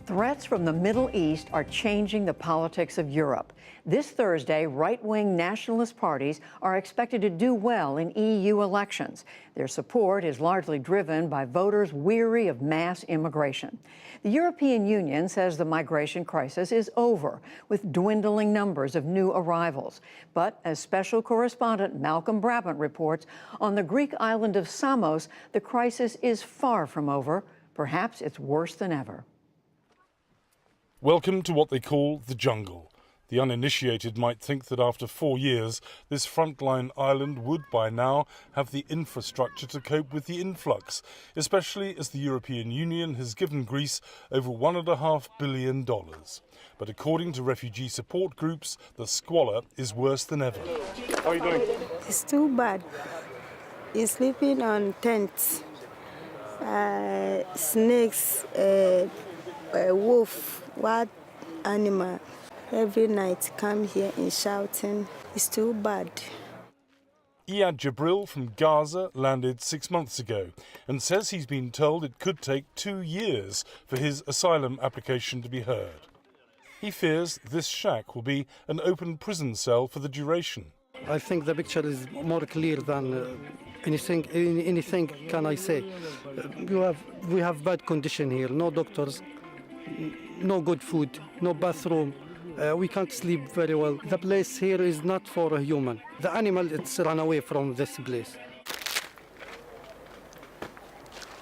Threats from the Middle East are changing the politics of Europe. This Thursday, right-wing nationalist parties are expected to do well in EU elections. Their support is largely driven by voters weary of mass immigration. The European Union says the migration crisis is over, with dwindling numbers of new arrivals. But as special correspondent Malcolm Brabant reports, on the Greek island of Samos, the crisis is far from over. Perhaps it's worse than ever. Welcome to what they call the jungle. The uninitiated might think that after 4 years, this frontline island would by now have the infrastructure to cope with the influx, especially as the European Union has given Greece over $1.5 billion. But according to refugee support groups, the squalor is worse than ever. How are you doing? It's too bad. You're sleeping on tents, snakes, a wolf, wild animal. Every night come here and shouting. It's too bad. Iyad Jibril from Gaza landed 6 months ago and says he's been told it could take 2 years for his asylum application to be heard. He fears this shack will be an open prison cell for the duration. I think the picture is more clear than anything can I say. We have bad condition here, no doctors, no good food, no bathroom. We can't sleep very well. The place here is not for a human. The animal, it's run away from this place.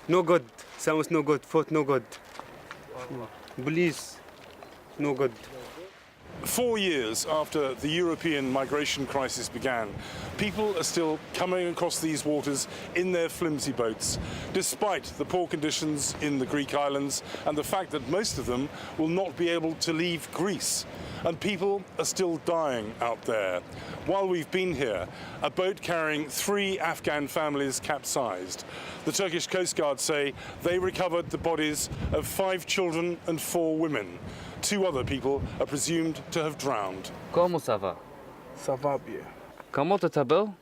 No good. Sounds no good. Food no good. Police, no good. 4 years after the European migration crisis began, people are still coming across these waters in their flimsy boats, despite the poor conditions in the Greek islands and the fact that most of them will not be able to leave Greece. And people are still dying out there. While we've been here, a boat carrying 3 Afghan families capsized. The Turkish Coast Guard say they recovered the bodies of 5 children and 4 women. 2 other people are presumed to have drowned. Comment ça va? Ça va bien. Comment tu t'appelles?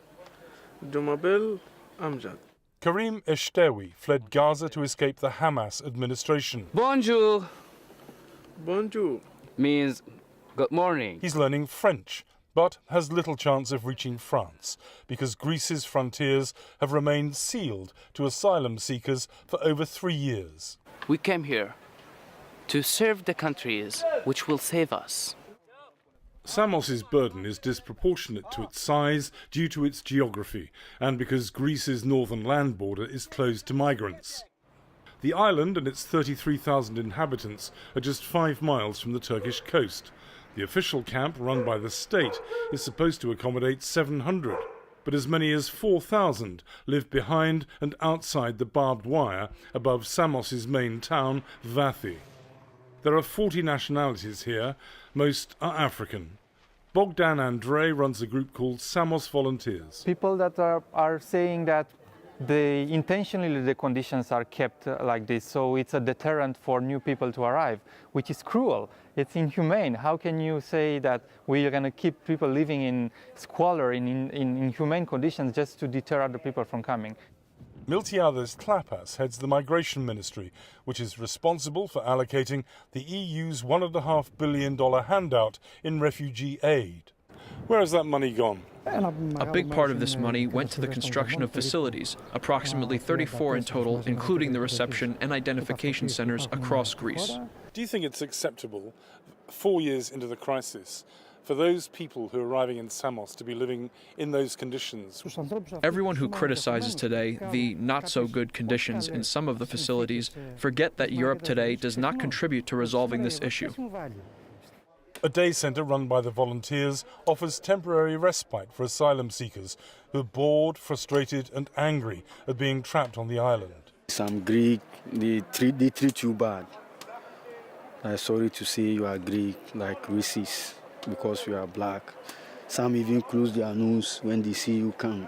Je m'appelle Amjad. Karim Eshtewi fled Gaza to escape the Hamas administration. Bonjour Bonjour. means good morning. He's learning French, but has little chance of reaching France because Greece's frontiers have remained sealed to asylum seekers for over 3 years. We came here to serve the countries which will save us. Samos's burden is disproportionate to its size due to its geography and because Greece's northern land border is closed to migrants. The island and its 33,000 inhabitants are just 5 miles from the Turkish coast. The official camp run by the state is supposed to accommodate 700, but as many as 4,000 live behind and outside the barbed wire above Samos's main town, Vathi. There are 40 nationalities here. Most are African. Bogdan Andrei runs a group called Samos Volunteers. People that are saying that intentionally the conditions are kept like this, so it's a deterrent for new people to arrive, which is cruel. It's inhumane. How can you say that we are going to keep people living in squalor, in inhumane conditions, just to deter other people from coming? Miltiades Klapas heads the Migration Ministry, which is responsible for allocating the EU's $1.5 billion handout in refugee aid. Where has that money gone? A big part of this money went to the construction of facilities, approximately 34 in total, including the reception and identification centers across Greece. Do you think it's acceptable, 4 years into the crisis, for those people who are arriving in Samos to be living in those conditions? Everyone who criticizes today the not-so-good conditions in some of the facilities forget that Europe today does not contribute to resolving this issue. A day centre run by the volunteers offers temporary respite for asylum seekers who are bored, frustrated and angry at being trapped on the island. Some Greek, they treat you bad. I'm sorry to say you are Greek, like racist, because you are black. Some even close their nose when they see you come,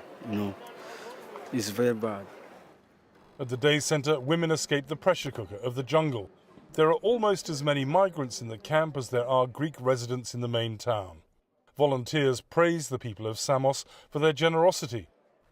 It's very bad. At the day centre, women escape the pressure cooker of the jungle. There are almost as many migrants in the camp as there are Greek residents in the main town. Volunteers praise the people of Samos for their generosity.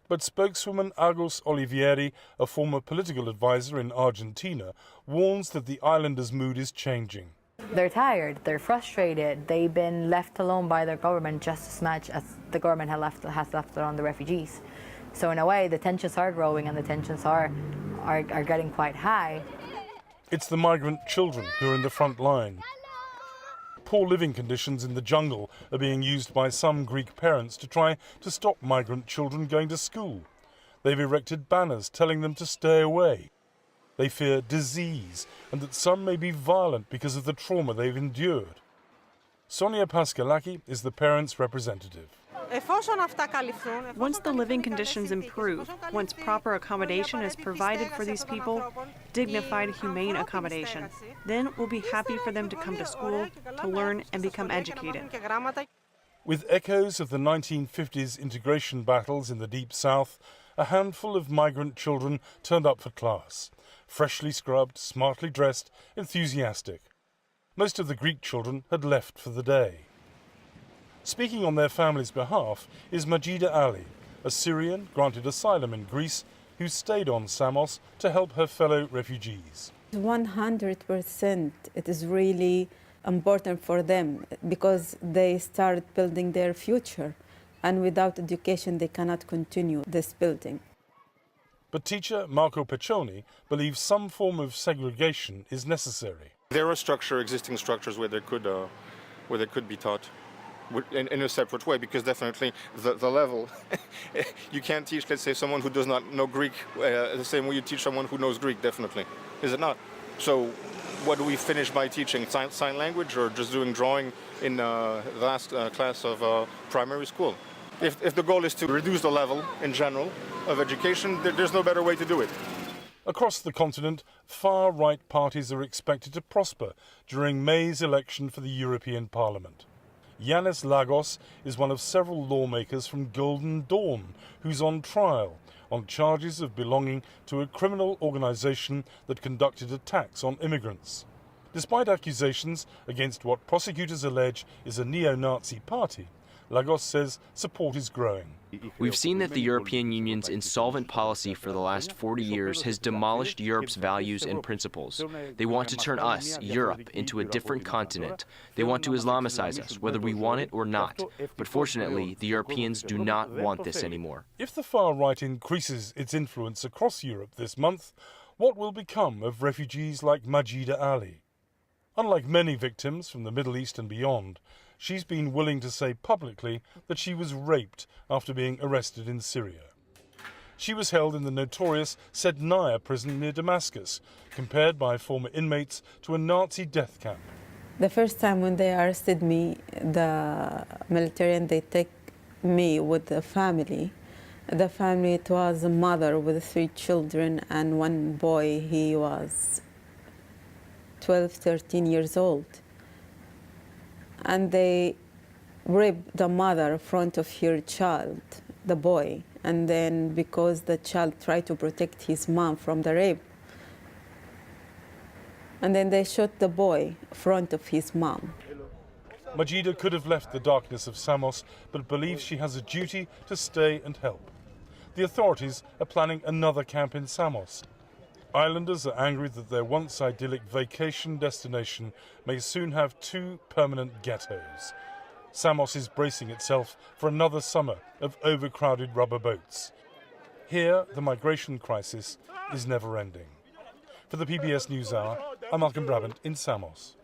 But spokeswoman Agos Olivieri, a former political advisor in Argentina, warns that the islanders' mood is changing. They're tired, they're frustrated, they've been left alone by their government just as much as the government has left on the refugees. So in a way, the tensions are growing and the tensions are getting quite high. It's the migrant children who are in the front line. Poor living conditions in the jungle are being used by some Greek parents to try to stop migrant children going to school. They've erected banners telling them to stay away. They fear disease and that some may be violent because of the trauma they've endured. Sonia Paskalaki is the parents' representative. Once the living conditions improve, once proper accommodation is provided for these people, dignified, humane accommodation, then we'll be happy for them to come to school, to learn and become educated. With echoes of the 1950s integration battles in the Deep South, a handful of migrant children turned up for class. Freshly scrubbed, smartly dressed, enthusiastic. Most of the Greek children had left for the day. Speaking on their family's behalf is Majida Ali, a Syrian granted asylum in Greece who stayed on Samos to help her fellow refugees. 100%, it is really important for them because they start building their future, and without education they cannot continue this building. But teacher Marco Peccioni believes some form of segregation is necessary. There are existing structures where they could be taught in a separate way, because definitely the level, you can't teach, let's say, someone who does not know Greek the same way you teach someone who knows Greek, definitely. Is it not? So what do we finish by teaching? Sign language or just doing drawing in the last class of primary school? If the goal is to reduce the level in general of education, there's no better way to do it. Across the continent, far-right parties are expected to prosper during May's election for the European Parliament. Yanis Lagos is one of several lawmakers from Golden Dawn who's on trial on charges of belonging to a criminal organisation that conducted attacks on immigrants. Despite accusations against what prosecutors allege is a neo-Nazi party, Lagos says support is growing. We've seen that the European Union's insolvent policy for the last 40 years has demolished Europe's values and principles. They want to turn us, Europe, into a different continent. They want to Islamicize us, whether we want it or not. But fortunately, the Europeans do not want this anymore. If the far right increases its influence across Europe this month, what will become of refugees like Majida Ali? Unlike many victims from the Middle East and beyond, she's been willing to say publicly that she was raped after being arrested in Syria. She was held in the notorious Sednaya prison near Damascus, compared by former inmates to a Nazi death camp. The first time when they arrested me, the military, they take me with the family. The family, it was a mother with 3 children and 1 boy. He was 12, 13 years old. And they raped the mother in front of her child, the boy. And then because the child tried to protect his mom from the rape, and then they shot the boy in front of his mom. Majida could have left the darkness of Samos, but believes she has a duty to stay and help. The authorities are planning another camp in Samos. Islanders are angry that their once idyllic vacation destination may soon have 2 permanent ghettos. Samos is bracing itself for another summer of overcrowded rubber boats. Here, the migration crisis is never ending. For the PBS NewsHour, I'm Malcolm Brabant in Samos.